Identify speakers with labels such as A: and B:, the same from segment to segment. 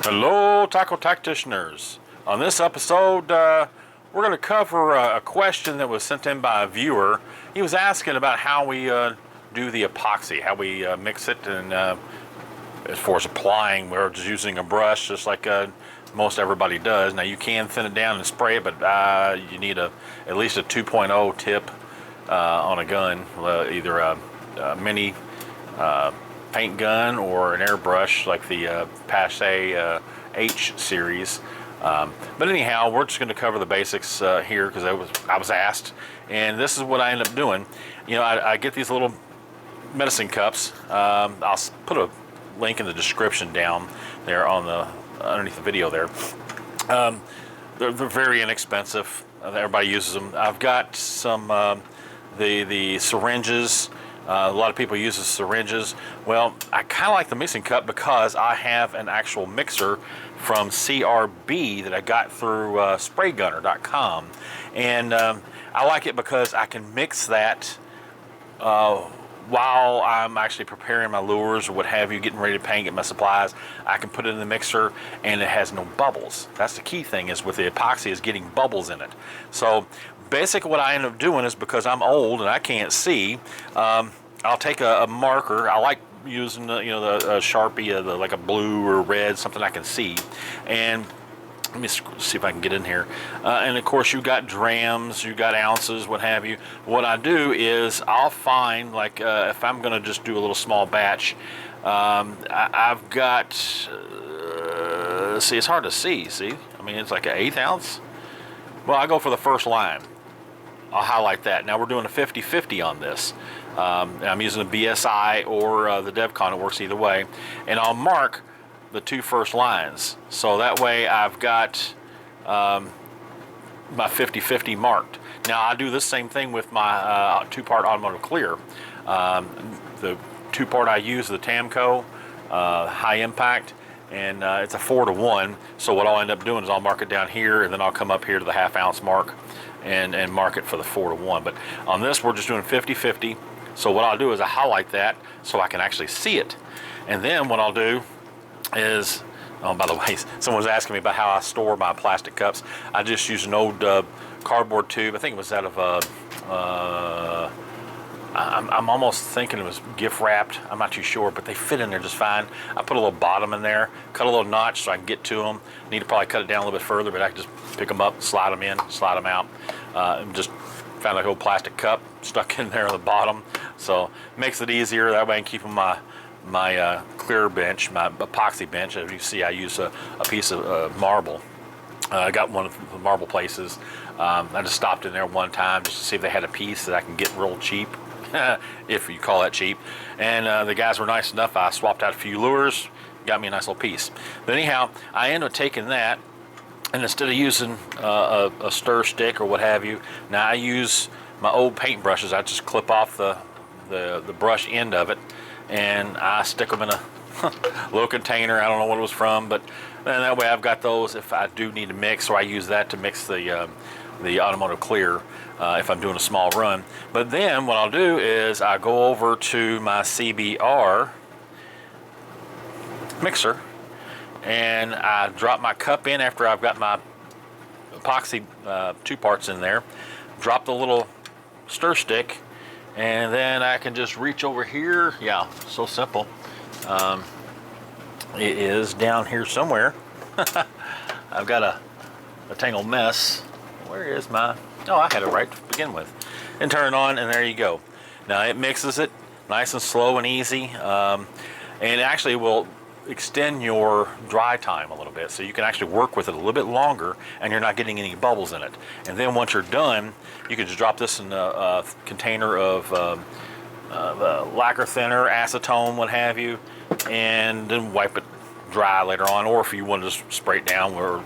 A: Hello, taco tacticianers. On this episode, we're going to cover a question that was sent in by a viewer. He was asking about how we do the epoxy, how we mix it, and as far as applying, we're just using a brush, just like most everybody does. Now, you can thin it down and spray it, but you need at least a 2.0 tip on a gun, either a mini paint gun or an airbrush like the Passe H series. But anyhow, we're just going to cover the basics here because I was asked, and this is what I end up doing. You know, I get these little medicine cups. I'll put a link in the description down there on the underneath the video there. They're very inexpensive. Everybody uses them. I've got some the syringes. A lot of people use the syringes. Well, I kind of like the mixing cup because I have an actual mixer from CRB that I got through spraygunner.com, and I like it because I can mix that while I'm actually preparing my lures or what have you, getting ready to paint, get my supplies. I can put it in the mixer and it has no bubbles. That's the key thing, is with the epoxy, is getting bubbles in it. So basically what I end up doing is, because I'm old and I can't see, I'll take a marker. I like using the Sharpie, like a blue or red, something I can see. And let me see if I can get in here. And of course, you got drams, you got ounces, what have you. What I do is I'll find, like, if I'm going to just do a little small batch, I've got, see, it's hard to see, I mean, it's like an 1/8 ounce. Well, I go for the first line. I'll highlight that. Now we're doing a 50-50 on this. I'm using the BSI or the DevCon, it works either way. And I'll mark the two first lines. So that way I've got my 50-50 marked. Now I do the same thing with my two-part automotive clear. The two-part I use, the Tamco high impact, and it's a 4-to-1. So what I'll end up doing is I'll mark it down here, and then I'll come up here to the 1/2 ounce mark and mark it for the 4-to-1. But on this, we're just doing 50-50. So what I'll do is I highlight that so I can actually see it. And then what I'll do is, oh, by the way, someone was asking me about how I store my plastic cups. I just use an old cardboard tube. I think it was out of I'm almost thinking it was gift wrapped. I'm not too sure, but they fit in there just fine. I put a little bottom in there, cut a little notch so I can get to them. Need to probably cut it down a little bit further, but I can just pick them up, slide them in, slide them out. And just found a old plastic cup stuck in there on the bottom. So makes it easier. That way I can keep my clear bench, my epoxy bench. As you see, I use a piece of marble. I got one of the marble places. I just stopped in there one time just to see if they had a piece that I can get real cheap, if you call that cheap. And the guys were nice enough. I swapped out a few lures, got me a nice little piece. But anyhow, I ended up taking that, and instead of using a stir stick or what have you, now I use my old paint brushes. I just clip off the brush end of it, and I stick them in a little container. I don't know what it was from, but then that way I've got those if I do need to mix, or I use that to mix the automotive clear if I'm doing a small run. But then what I'll do is I go over to my CBR mixer, and I drop my cup in after I've got my epoxy two parts in there, drop the little stir stick, and then I can just reach over here. Yeah, so simple. It is down here somewhere. I've got a tangled mess. Where is my, oh, I had it right to begin with. And turn it on, and there you go. Now it mixes it nice and slow and easy, and it actually will extend your dry time a little bit, so you can actually work with it a little bit longer and you're not getting any bubbles in it. And then once you're done, you can just drop this in a container of lacquer thinner, acetone, what have you, and then wipe it dry later on. Or if you want to just spray it down or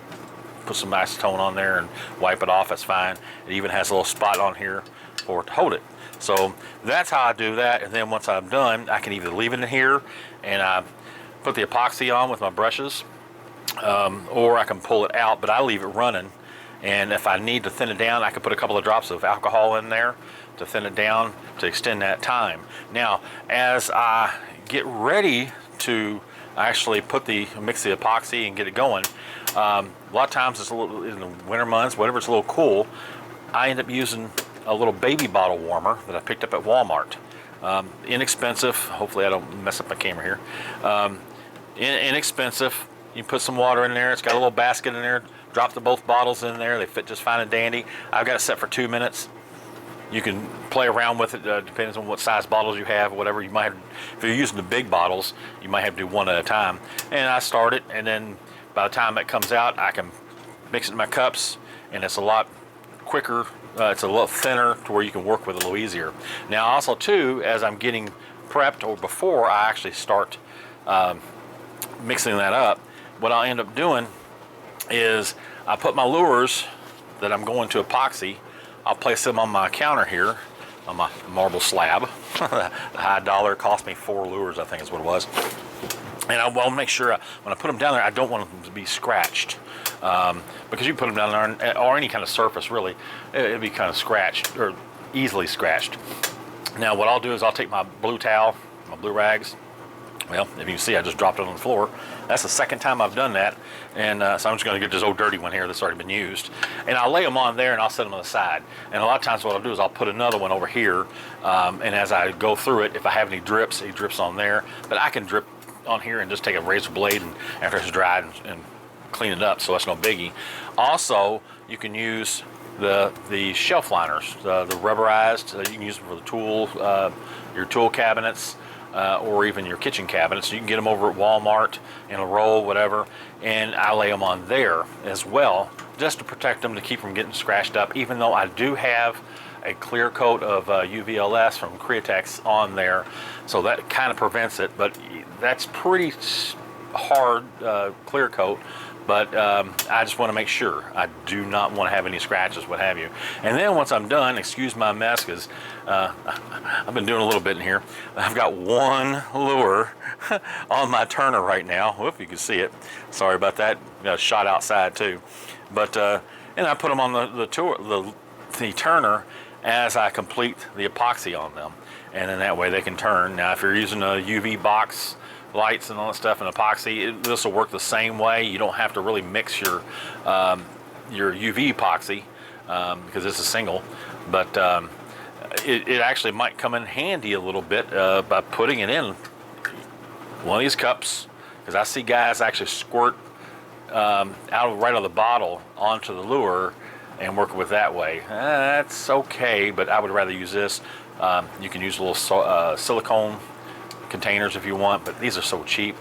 A: put some acetone on there and wipe it off, that's fine. It even has a little spot on here for it to hold it. So that's how I do that. And then once I'm done, I can either leave it in here and I put the epoxy on with my brushes, or I can pull it out, but I leave it running. And if I need to thin it down, I can put a couple of drops of alcohol in there to thin it down to extend that time. Now, as I get ready to I actually mix the epoxy and get it going. A lot of times it's a little, in the winter months, whenever it's a little cool, I end up using a little baby bottle warmer that I picked up at Walmart. Inexpensive. Hopefully I don't mess up my camera here. Inexpensive. You put some water in there. It's got a little basket in there. Drop both bottles in there. They fit just fine and dandy. I've got it set for 2 minutes. You can play around with it, depends on what size bottles you have, or whatever. You might have, if you're using the big bottles, you might have to do one at a time. And I start it, and then by the time it comes out, I can mix it in my cups, and it's a lot quicker. It's a little thinner to where you can work with it a little easier. Now also too, as I'm getting prepped, or before I actually start mixing that up, what I'll end up doing is I put my lures that I'm going to epoxy, I'll place them on my counter here, on my marble slab. The high dollar cost me 4 lures, I think is what it was. And I will make sure when I put them down there, I don't want them to be scratched. Because you put them down there, or any kind of surface really, it'd be kind of scratched, or easily scratched. Now what I'll do is I'll take my blue towel, my blue rags. Well, if you can see, I just dropped it on the floor. That's the second time I've done that. And so I'm just gonna get this old dirty one here that's already been used. And I'll lay them on there and I'll set them on the side. And a lot of times what I'll do is I'll put another one over here. And as I go through it, if I have any drips, it drips on there. But I can drip on here and just take a razor blade and after it's dried and clean it up, so that's no biggie. Also, you can use the shelf liners, the rubberized. You can use them for the tool, your tool cabinets, or even your kitchen cabinets. You can get them over at Walmart in a roll, whatever, and I lay them on there as well, just to protect them, to keep them getting scratched up, even though I do have a clear coat of UVLS from Createx on there, so that kind of prevents it. But that's pretty hard clear coat. But I just want to make sure. I do not want to have any scratches, what have you. And then once I'm done, excuse my mess, because I've been doing a little bit in here. I've got one lure on my turner right now. Whoop, you can see it. Sorry about that. Got a shot outside too. But and I put them on the turner as I complete the epoxy on them, and then that way they can turn. Now, if you're using a UV box lights and all that stuff and epoxy, this will work the same way. You don't have to really mix your UV epoxy because it's a single, but it actually might come in handy a little bit by putting it in one of these cups, because I see guys actually squirt right out of the bottle onto the lure and work with that way. That's okay, but I would rather use this. You can use little silicone containers if you want, but these are so cheap.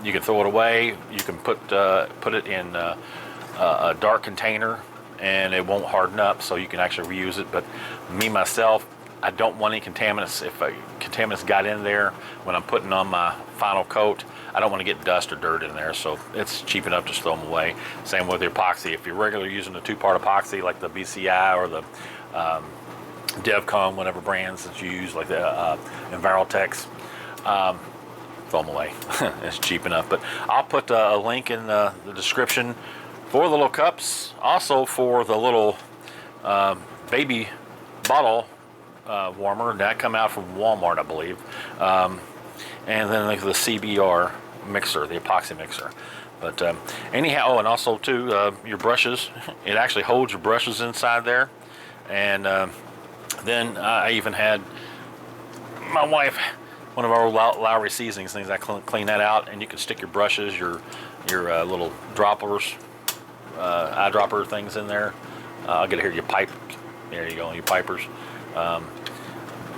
A: You can throw it away. You can put it in a dark container and it won't harden up, so you can actually reuse it. But me myself, I don't want any contaminants. If contaminants got in there when I'm putting on my final coat, I don't want to get dust or dirt in there, so it's cheap enough to just throw them away. Same with the epoxy. If you're regularly using a 2-part epoxy like the BCI or the DevCon, whatever brands that you use, like the Envirotex, throw them away. It's cheap enough. But I'll put a link in the description for the little cups, also for the little baby bottle warmer that come out from Walmart, I believe, and then the CBR mixer, the epoxy mixer. But anyhow, oh, and also too, your brushes, it actually holds your brushes inside there. And then I even had my wife, one of our old Lowry seasonings things, I clean that out, and you can stick your brushes, your little droppers, eyedropper things in there. I'll get here your pipe. There you go, your pipers. But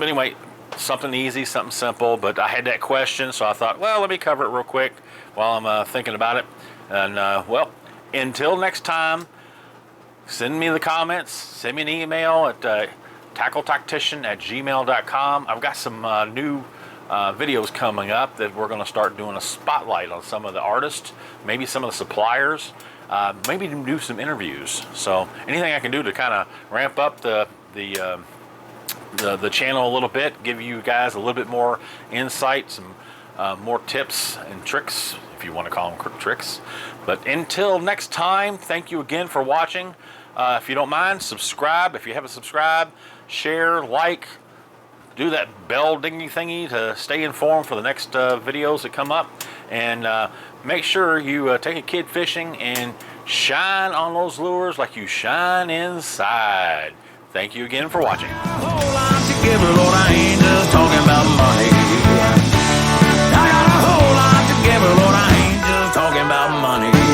A: anyway, something easy, something simple. But I had that question, so I thought, well, let me cover it real quick while I'm thinking about it. And well, until next time, send me the comments, send me an email at tackletactician@gmail.com. I've got some new videos coming up that we're going to start doing a spotlight on some of the artists, maybe some of the suppliers, maybe do some interviews. So anything I can do to kind of ramp up the channel a little bit, give you guys a little bit more insight, some more tips and tricks, if you want to call them tricks. But until next time, thank you again for watching. If you don't mind, subscribe. If you haven't subscribed, share, like, do that bell dingy thingy to stay informed for the next videos that come up. And make sure you take a kid fishing and shine on those lures like you shine inside. Thank you again for watching. I got a whole lot to give, Lord, I ain't just talking about money. I got a whole lot to give, Lord, I ain't just talking about money.